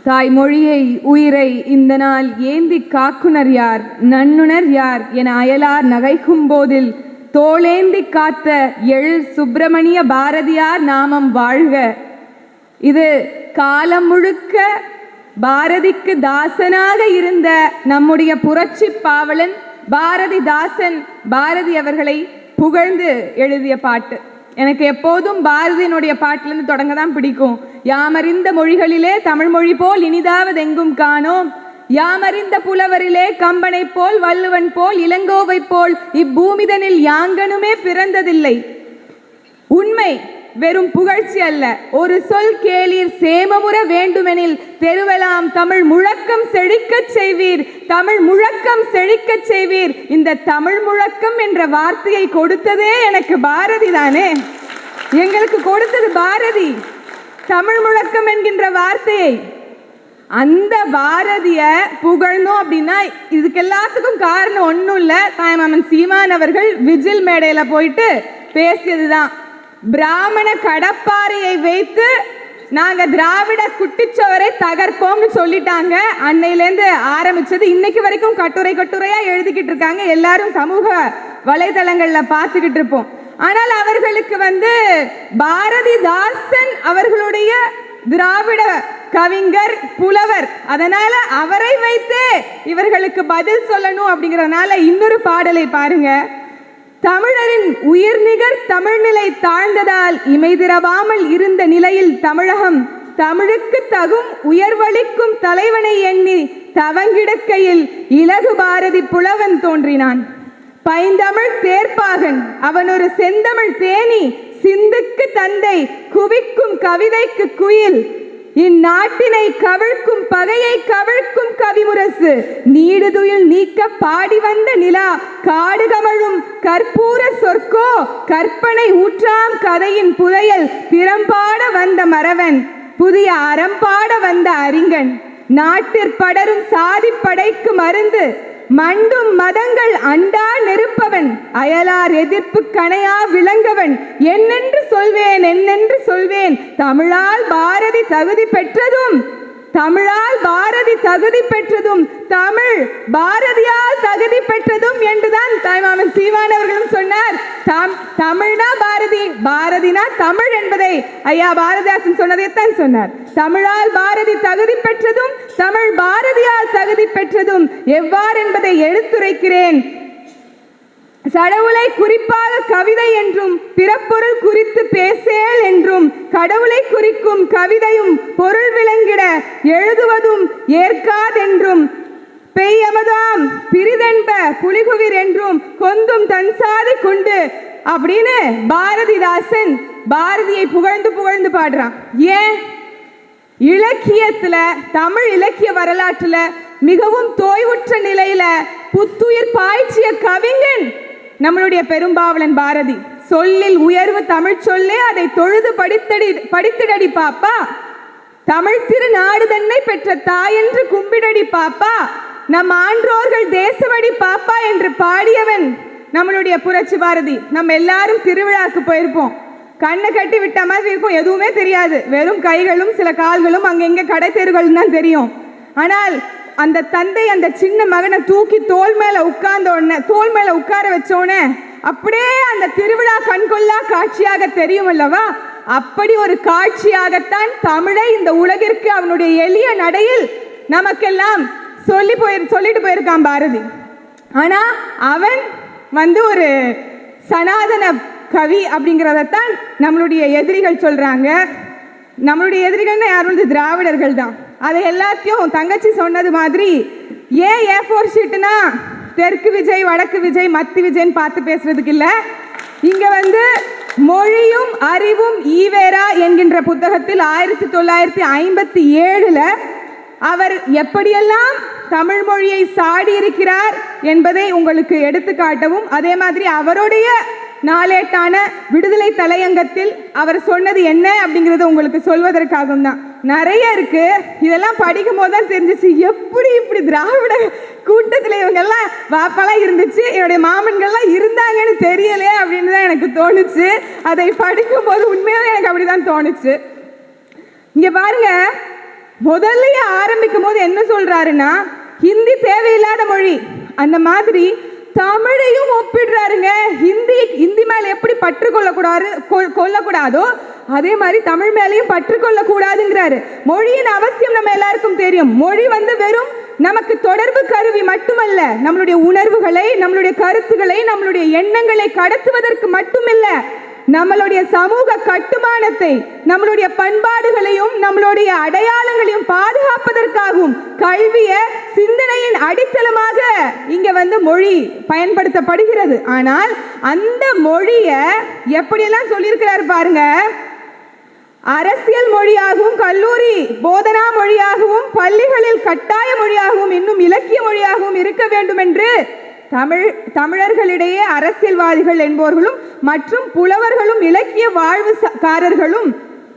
தாய்மொழியை உயிரை இந்த நாள் ஏந்தி காக்குனர் யார், நன்னுணர் யார் என அயலார் நகைக்கும் போதில் தோளேந்தி காத்த எழில் சுப்பிரமணிய பாரதியார் நாமம் வாழ்க. இது காலம் முழுக்க பாரதிக்கு தாசனாக இருந்த நம்முடைய புரட்சி பாவலன் பாரதிதாசன் பாரதி அவர்களை புகழ்ந்து எழுதிய பாட்டு. எனக்கு எப்போதும் பாரதியினுடைய பாட்டிலிருந்து தொடங்க தான் பிடிக்கும். யாமறிந்த மொழிகளிலே தமிழ் மொழி போல் இனிதாவது எங்கும் காணோம், யாமறிந்த புலவரிலே கம்பனை போல் வள்ளுவன் போல் இளங்கோவை போல் இப்பூமிதனில் யாங்கனுமே பிறந்ததில்லை. உண்மை, வெறும் புகழ்ச்சி அல்ல. ஒரு சொல் கேளீர் சேமமுற வேண்டுமெனில் தெருவெல்லாம் தமிழ் முழக்கம் செழிக்கச் செய்வீர், தமிழ் முழக்கம் செழிக்கச் செய்வீர். இந்த தமிழ் முழக்கம் என்ற வார்த்தையை கொடுத்ததே எனக்கு பாரதி தானே. எங்களுக்கு கொடுத்தது பாரதி, தமிழ் முழக்கம் என்கின்ற வார்த்தையை. அந்த பாரதிய புகழணும் அப்படின்னா இதுக்கு எல்லாத்துக்கும் காரணம் ஒன்றும் இல்லை, தாய்மாமன் சீமான் அவர்கள் விஜில் மேடையில போயிட்டு பேசியதுதான். பிராமண கடப்பாறையை வைத்து நாங்க திராவிட குட்டிச்சவரை தகர்ப்போம்னு சொல்லிட்டாங்க. அன்னையிலேருந்து ஆரம்பிச்சது இன்னைக்கு வரைக்கும் கட்டுரையா எழுதிக்கிட்டு இருக்காங்க. எல்லாரும் சமூக வலைதளங்கள்ல பார்த்துக்கிட்டு இருப்போம். ஆனால் அவர்களுக்கு பாரதிதாசன் அவர்களுடைய திராவிட கவிஞர் புலவர், அதனால அவரை வைத்து இவர்களுக்கு பதில் சொல்லணும் அப்படிங்கறதுனால இன்னொரு பாடலை பாருங்க. தமிழரின் உயிர்நிகர் தமிழ்நிலை தாழ்ந்ததால் இமைதிரவாமல் இருந்த நிலையில் தமிழகம் தமிழுக்கு தகும் உயர்வளிக்கும் தலைவனை எண்ணி தவங்கிடக்கையில் இலகு பாரதி புலவன் தோன்றினான். பைந்தமிழ் தேர்ப்பாகன் அவன் ஒரு செந்தமிழ் தேனி, சிந்துக்கு தந்தை குவிக்கும் கவிதைக்கு குயில், இந்நாட்டினை கவிழ்க்கும் பகையை கவிழ்க்கும் கவிமுரசு, நீடுதுயில் நீக்க பாடி வந்த நிலா, காடு கமழும் கற்பூர சொற்கோ, கற்பனை ஊற்றாம் கதையின் புதையல், திறம்பாட வந்த மறவன், புதிய அறம்பாட வந்த அறிஞன், நாட்டிற்படரும் சாதி படைக்கு மருந்து, மண்டும் மதங்கள் அண்டா நெருப்பவன், அயலார் எதிர்ப்பு கணையா விளங்கவன், என்னென்று சொல்வேன் தமிழால் பாரதி தகுதி பெற்றதும், தமிழால் பாரதி தகுதி பெற்றதும், தமிழ் பாரதியால் தகுதி பெற்றதும் என்றுதான் தாய்மாமன் சீமான் அவர்களும் சொன்னார். தமிழ்னா பாரதி, பாரதினா தமிழ் என்பதை ஐயா பாரதிதாசன் சொன்னதைத்தான் சொன்னார். தமிழால் பாரதி தகுதி பெற்றதும், தமிழ் பாரதியால் தகுதி பெற்றதும் எவ்வாறு என்பதை எடுத்துரைக்கிறேன். கடவுளை குறிப்பாக கவிதை என்றும் பிறப்பொருள் குறித்து பேசேல் என்றும், கடவுளை குறிக்கும் கவிதையும் பொருள் விளங்கிட எழுதுவதும் ஏற்காதென்றும், பெய்யமதாம் பிரிதென்ப புலிகுவிர் என்றும் கொந்தும் தன்சாதி கொண்டு அப்படின்னு பாரதிதாசன் பாரதியை புகழ்ந்து பாடுறான். ஏன்? இலக்கியத்துல, தமிழ் இலக்கிய வரலாற்றுல மிகவும் தோய்வுற்ற நிலையில புத்துயிர் பாய்ச்சிய கவிஞன் நம்மளுடைய பெரும்பாவலன் பாரதி. சொல்லில் உயர்வு தமிழ் சொல்லே, அதை தொழுது படித்திடடி பாப்பா, தமிழ் திருநாடு தன்னை பெற்ற தாயென்று கும்பிடடி பாப்பா, நம் ஆன்றோர்கள் தேசவடி பாப்பா என்று பாடியவன் நம்மளுடைய புரட்சி பாரதி. நம்ம எல்லாரும் திருவிழாக்கு போயிருப்போம். கண்ணை கட்டி விட்ட மாதிரி இருக்கும், எதுவுமே தெரியாது, வெறும் கைகளும் சில கால்களும் அங்கெங்க கடை தெருகள் தான் தெரியும். ஆனால் அந்த தந்தை அந்த சின்ன மகனை தூக்கி தோல் மேல உட்கார வச்சோன்னே அப்படியே அந்த திருவிழா கண்கொள்ளா காட்சியாக தெரியும் அல்லவா? அப்படி ஒரு காட்சியாகத்தான் தமிழை இந்த உலகிற்கு அவனுடைய எளிய நடையில் நமக்கெல்லாம் சொல்லிட்டு போயிருக்கான் பாரதி. ஆனா அவன் ஒரு சனாதன கவி அப்படிங்கிறதான் நம்மளுடைய எதிரிகள் சொல்றாங்க. நம்மளுடைய எதிரிகள்னா யாரும் திராவிடர்கள் தான். அதை எல்லாத்தையும் தங்கச்சி சொன்னது மாதிரி ஏன் A4 ஷீட்னா தெற்கு விஜய், வடக்கு விஜய், மத்தி விஜய்ன்னு பார்த்து பேசுறதுக்கு இல்லை. இங்க மொழியும் அறிவும் ஈவேரா என்கின்ற புத்தகத்தில் 1957 அவர் எப்படியெல்லாம் தமிழ் மொழியை சாடி இருக்கிறார் என்பதை உங்களுக்கு எடுத்து காட்டவும், அதே மாதிரி அவருடைய நாளேட்டான விடுதலை தலையங்கத்தில் அவர் சொன்னது என்ன அப்படிங்கிறது உங்களுக்கு சொல்வதற்காகவும் தான். நிறைய இருக்கு. இதெல்லாம் படிக்கும் போது தான் தெரிஞ்சிச்சு, எப்படி இப்படி திராவிட கூட்டத்தில் இவங்கெல்லாம் வாப்பெல்லாம் இருந்துச்சு, என்னுடைய மாமன்கள்லாம் இருந்தாங்கன்னு தெரியலையே அப்படின்னு தான் எனக்கு தோணுச்சு. அதை படிக்கும் போது உண்மையாவே எனக்கு அப்படிதான் தோணுச்சு. இங்க பாருங்க, முதல்லயே ஆரம்பிக்கும் போது என்ன சொல்றாருன்னா, ஹிந்தி தேவையில்லாத மொழி. அந்த மாதிரி தமிழையும் ஒப்பிடுறாருங்க. ஹிந்தி மேல எப்படி பற்று கொள்ளக்கூடாதோ அதே மாதிரி தமிழ் மேலையும் பற்று கொள்ளக்கூடாதுங்கிறாரு. மொழியின் அவசியம் நம்ம எல்லாருக்கும் தெரியும். மொழி வெறும் நமக்கு தொடர்பு கருவி மட்டுமல்ல, நம்மளுடைய உணர்வுகளை, நம்மளுடைய கருத்துக்களை, நம்மளுடைய எண்ணங்களை கடத்துவதற்கு மட்டுமில்ல, நம்மளுடைய சமூக கட்டுமானத்தை, நம்மளுடைய பண்பாடுகளையும் நம்மளுடைய அடையாளங்களையும் பாதுகாப்பதற்காகவும் கல்விய சிந்தனையின் அடித்தளமாக இங்க மொழி பயன்படுத்தப்படுகிறது. ஆனால் அந்த மொழிய எப்படியெல்லாம் சொல்லியிருக்கிறார் பாருங்க. அரசியல் மொழியாகவும், கல்லூரி போதனா மொழியாகவும், பள்ளிகளில் கட்டாய மொழியாகவும், இன்னும் இலக்கிய மொழியாகவும் இருக்க வேண்டும் என்று தமிழர்களிடையே அரசியல்வாதிகள் என்பவர்களும் மற்றும் புலவர்களும் இலக்கிய வாழ்வுக்காரர்களும்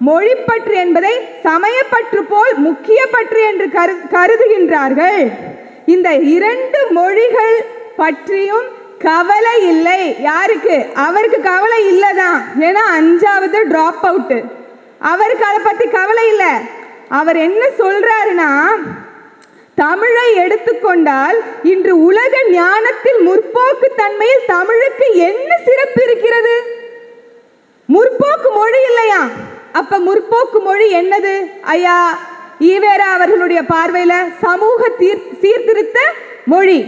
மொழிப்பற்று என்பதை சமயப்பற்று போல் முக்கிய பற்று என்று கருதுகின்றார்கள். இந்த இரண்டு மொழிகள் பற்றியும் கவலை இல்லை. யாருக்கு? அவருக்கு கவலை இல்லைதான். ஏன்னா 5வது டிராப் அவுட். அவருக்கு அதை பத்தி கவலை இல்லை. அவர் என்ன சொல்றாருன்னா, தமிழை எடுத்துக்கொண்டால் இன்று உலக ஞானத்தில் முற்போக்கு தன்மையில் தமிழுக்கு என்ன சிறப்பு இருக்கிறது? முற்போக்கு மொழி இல்லையா? அப்ப முற்போக்கு மொழி என்னது? ஐயா ஈவேரா அவர்களுடைய பார்வையில சமூக சீர்திருத்த மொழி.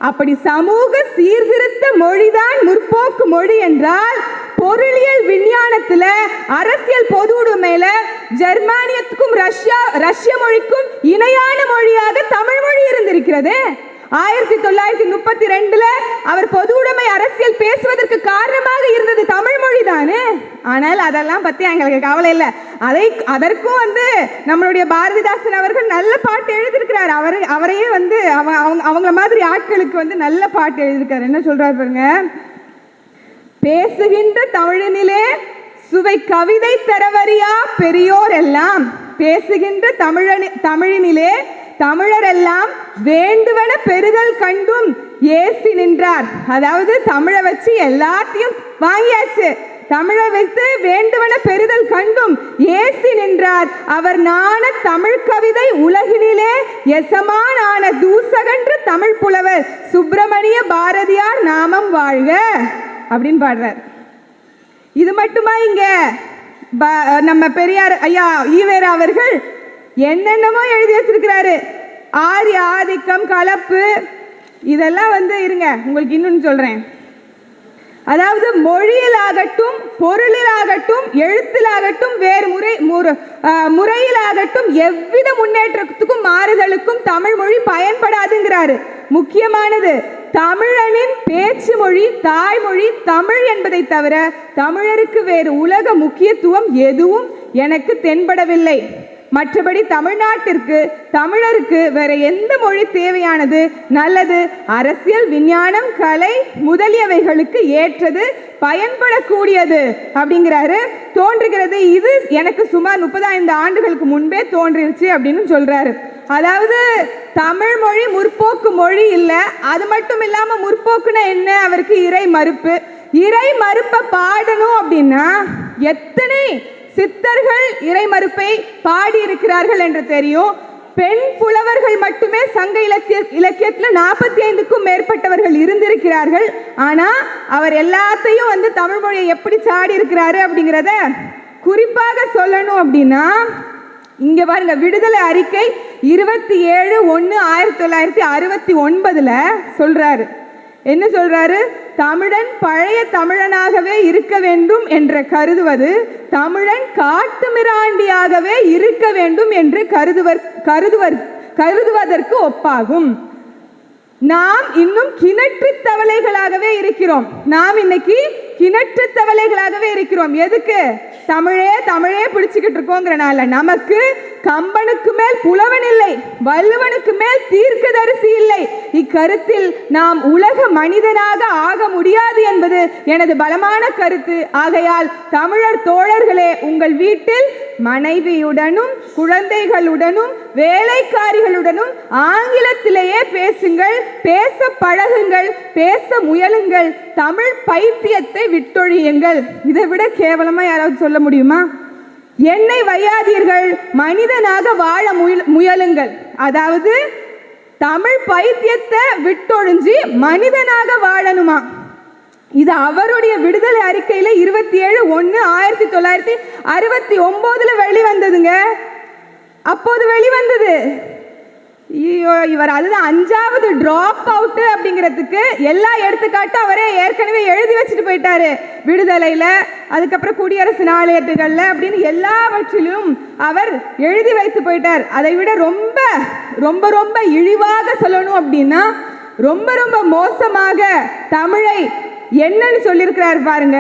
அப்படி சமூக சீர்திருத்த மொழிதான் முற்போக்கு மொழி என்றால், பொருளியல் விஞ்ஞானத்துல, அரசியல் பொது உடைமையில ஜெர்மானியத்துக்கும் ரஷ்ய மொழிக்கும் இணையான மொழியாக தமிழ் மொழி இருந்திருக்கிறது. 1932 அவர் பொது உடைமை அரசியல் பேசுவதற்கு காரணமாக இருந்தது தமிழ் மொழி தானே. ஆனால் அதெல்லாம் பத்தி எங்களுக்கு கவலை இல்லை. அதற்கும் நம்மளுடைய பாரதிதாசன் அவர்கள் நல்ல பாட்டு எழுதியிருக்கிறார். அவரையே அவங்கள மாதிரி ஆட்களுக்கு நல்ல பாட்டு எழுதியிருக்காரு. என்ன சொல்றாரு பாருங்க. பேசுகின்ற தமிழினிலே சுவை கவிதை தரவரியா பெரியோர் எல்லாம், பேசுகின்ற தமிழினிலே தமிழரெல்லாம் வேண்டுவன பெறுதல் கண்டும் ஏசி நின்றார். அதாவது தமிழை வச்சு எல்லாத்தையும் வாங்கியாச்சு, தமிழை வைத்து வேண்டுவன பெறுதல் கண்டும் ஏசி நின்றார். அவர் நாண தமிழ் கவிதை உலகினிலே எசமானான தூசகன்ற தமிழ் புலவர் சுப்பிரமணிய பாரதியார் நாமம் வாழ்க அப்படின்னு பாடுறார். இது மட்டுமா? இங்க நம்ம பெரியார் ஐயா ஈவேரா அவர்கள் என்னென்னமோ எழுதி வச்சிருக்கிறாரு. ஆரிய ஆதிக்கம், கலப்பு, இதெல்லாம் இருங்க உங்களுக்கு இன்னொன்னு சொல்றேன். அதாவது மொழியிலாகட்டும், பொருளிலாகட்டும், எழுத்திலாகட்டும், வேறு முறையிலாகட்டும் எவ்வித முன்னேற்றத்துக்கும் மாறுதலுக்கும் தமிழ் மொழி பயன்படாதுங்கிறாரு. முக்கியமானது தமிழனின் பேச்சு மொழி, தாய்மொழி தமிழ் என்பதை தவிர தமிழருக்கு வேறு உலக முக்கியத்துவம் எதுவும் எனக்கு தென்படவில்லை. மற்றபடி தமிழ்நாட்டிற்கு, தமிழருக்கு வேற எந்த மொழி தேவையானது, நல்லது, அரசியல், விஞ்ஞானம், கலை முதலியவைகளுக்கு ஏற்றது, பயன்படக்கூடியது அப்படிங்கிறாரு. தோன்றுகிறது. இது எனக்கு சுமார் 35 ஆண்டுகளுக்கு முன்பே தோன்றிருச்சு அப்படின்னு சொல்றாரு. அதாவது தமிழ் மொழி முற்போக்கு மொழி இல்லை. அது மட்டும் இல்லாம முற்போக்குன்னா என்ன? அவருக்கு இறை மறுப்பு. இறை மறுப்பை பாடணும் அப்படின்னா எத்தனை சித்தர்கள் இறை மறுப்பை பாடி இருக்கிறார்கள் என்று தெரியும். பெண் புலவர்கள் மட்டுமே சங்க இலக்கியத்தில் 45க்கும் மேற்பட்டவர்கள் இருந்திருக்கிறார்கள். ஆனா அவர் எல்லாத்தையும் தமிழ் மொழியை எப்படி சாடி இருக்கிறாரு அப்படிங்கிறத குறிப்பாக சொல்லணும் அப்படின்னா, இங்க பாருங்க, விடுதலை அறிக்கை 27/1/1969 சொல்றாரு. என்ன சொல்றாரு? தமிழன் பழைய தமிழனாகவே இருக்க வேண்டும் என்று கருதுவது தமிழன் காட்டு மிராண்டியாகவே இருக்க வேண்டும் என்று கருதுவதற்கு ஒப்பாகும். நாம் இன்னும் கிணற்று தவளைகளாகவே இருக்கிறோம். நாம் இன்னைக்கு கிணற்று தவளைகளாகவே இருக்கிறோம். எதுக்கு? தமிழே பிடிச்சுக்கிட்டு இருக்கோங்கிறனால. நமக்கு கம்பனுக்கு மேல் புலவன் இல்லை, வள்ளுவனுக்கு மேல் தீர்க்கதரிசி இல்லை. இக்கருத்தில் நாம் உலக மனிதனாக ஆக முடியாது என்பது எனது பலமான கருத்து. ஆகையால் தமிழர் தோழர்களே, உங்கள் வீட்டில் மனைவியுடனும் குழந்தைகளுடனும் வேலைக்காரிகளுடனும் ஆங்கிலத்திலேயே பேசுங்கள், பேச பழகுங்கள், பேச முயலுங்கள், தமிழ் பைத்தியத்தை விட்டொழியுங்கள். இதை விட கேவலமா யாராவது சொல்ல முடியுமா? என்னை வையாதீர்கள், மனிதனாக வாழ முயலுங்கள். அதாவது தமிழ் பைத்தியத்தை விட்டொழிஞ்சு மனிதனாக வாழணுமா. இது அவருடைய விடுதலை அறிக்கையில 27/1/1969 வெளிவந்ததுங்க. அப்போது வெளிவந்தது. இவர் அதுதான் 5வது டிராப் அவுட் அப்படிங்கிறதுக்கு எல்லா எடுத்துக்காட்டும் அவரே ஏற்கனவே எழுதி வச்சுட்டு போயிட்டாரு. விடுதலையில, அதுக்கப்புறம் குடியரசு நாளேட்டுகள்ல அப்படின்னு எல்லாவற்றிலும் அவர் எழுதி வைத்து போயிட்டார். அதை விட ரொம்ப ரொம்ப ரொம்ப இழிவாக சொல்லணும் அப்படின்னா ரொம்ப ரொம்ப மோசமாக தமிழை என்னன்னு சொல்லியிருக்கிறார் பாருங்க.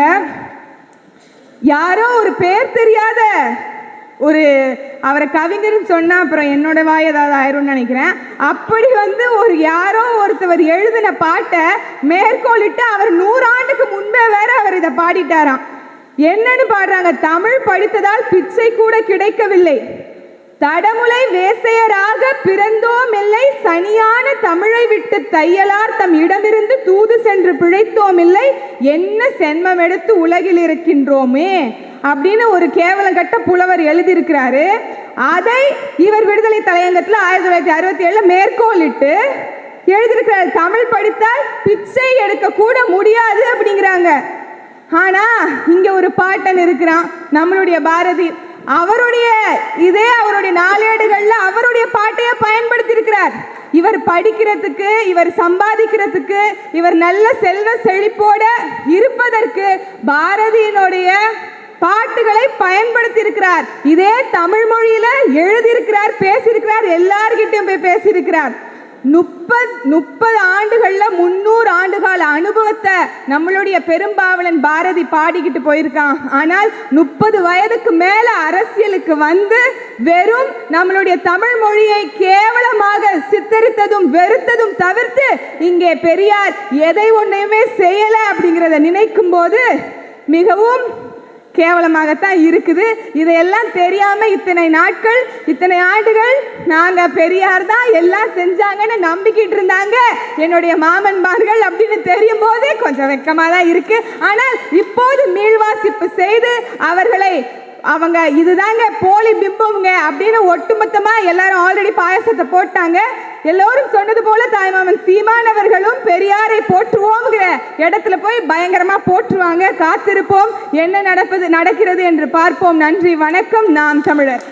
யாரோ ஒரு பேர் தெரியாத ஒரு அவரை கவிஞர்னு சொன்னா அப்புறம் என்னோட வாய் ஏதாவது ஆயிரும்னு நினைக்கிறேன். அப்படி ஒரு யாரோ ஒருத்தவர் எழுதின பாட்டை மேற்கோளிட்டு அவர் 100 ஆண்டுக்கு முன்பே வேற அவர் இதை பாடிட்டாராம். என்னன்னு பாடுறாங்க? தமிழ் படித்ததால் பிச்சை கூட கிடைக்கவில்லை, தடமுலை வேசையராக பிறந்தோம் இல்லை, சனியான தமிழை விட்டு தையலார் தம் இடமிருந்து தூது சென்று பிழைத்தோம் இல்லை, என்ன சென்மம் எடுத்து உலகில் இருக்கின்றோமே அப்படின்னு ஒரு கேவலம் கட்ட புலவர் எழுதியிருக்கிறாரு. அதை இவர் விடுதலை தலையங்கத்தில் 1967 மேற்கோளிட்டு எழுதியிருக்கிறார். தமிழ் படித்தால் பிச்சை எடுக்க கூட முடியாது அப்படிங்கிறாங்க. ஆனா இங்க ஒரு பாட்டன் இருக்கிறான், நம்மளுடைய பாரதி. அவருடைய நாளேடுகள்ல அவருடைய பாட்டையே பயன்படுத்தி இருக்கிறார். இவர் படிக்கிறதுக்கு, இவர் சம்பாதிக்கிறதுக்கு, இவர் நல்ல செல்வ செழிப்போட இருப்பதற்கு பாரதியினுடைய பாட்டுகளை பயன்படுத்தி இருக்கிறார். இதே தமிழ் மொழியில எழுதியிருக்கிறார், பேசியிருக்கிறார், எல்லார்கிட்டையும் போய் பேசியிருக்கிறார். 30 ஆண்டுகள்ல 300 ஆண்டுகால அனுபவத்தை நம்மளுடைய பெரும்பாவலன் பாரதி பாடிக்கிட்டு போயிருக்கான். ஆனால் 30 வயதுக்கு மேல அரசியலுக்கு வந்து வெறும் நம்மளுடைய தமிழ் மொழியை கேவலமாக சித்தரித்ததும் வெறுத்ததும் தவிர்த்து இங்கே பெரியார் எதை ஒன்றையுமே செய்யல அப்படிங்கிறத நினைக்கும் போது மிகவும் கேவலமாகத்தான் இருக்குது. இதையெல்லாம் தெரியாம இத்தனை நாட்கள், இத்தனை ஆண்டுகள் நாங்க பெரியார் தான் எல்லாம் செஞ்சாங்கன்னு நம்பிக்கிட்டு இருந்தாங்க என்னுடைய மாமன்மார்கள் அப்படின்னு தெரியும் போதே கொஞ்சம் வெக்கமா தான் இருக்கு. ஆனால் இப்போது மீள்வாசிப்பு செய்து அவர்களை அவங்க இதுதாங்க போலி பிம்பம்ங்க அப்படின்னு ஒட்டுமொத்தமா எல்லாரும் ஆல்ரெடி பாயசத்தை போட்டாங்க. எல்லோரும் சொன்னது போல தாய்மாமன் சீமானவர்களும் பெரியாரை போற்றுவோம்ங்கிற இடத்துல போய் பயங்கரமா போற்றுவாங்க. காத்திருப்போம், என்ன நடக்கிறது என்று பார்ப்போம். நன்றி, வணக்கம். நாம் தமிழர்.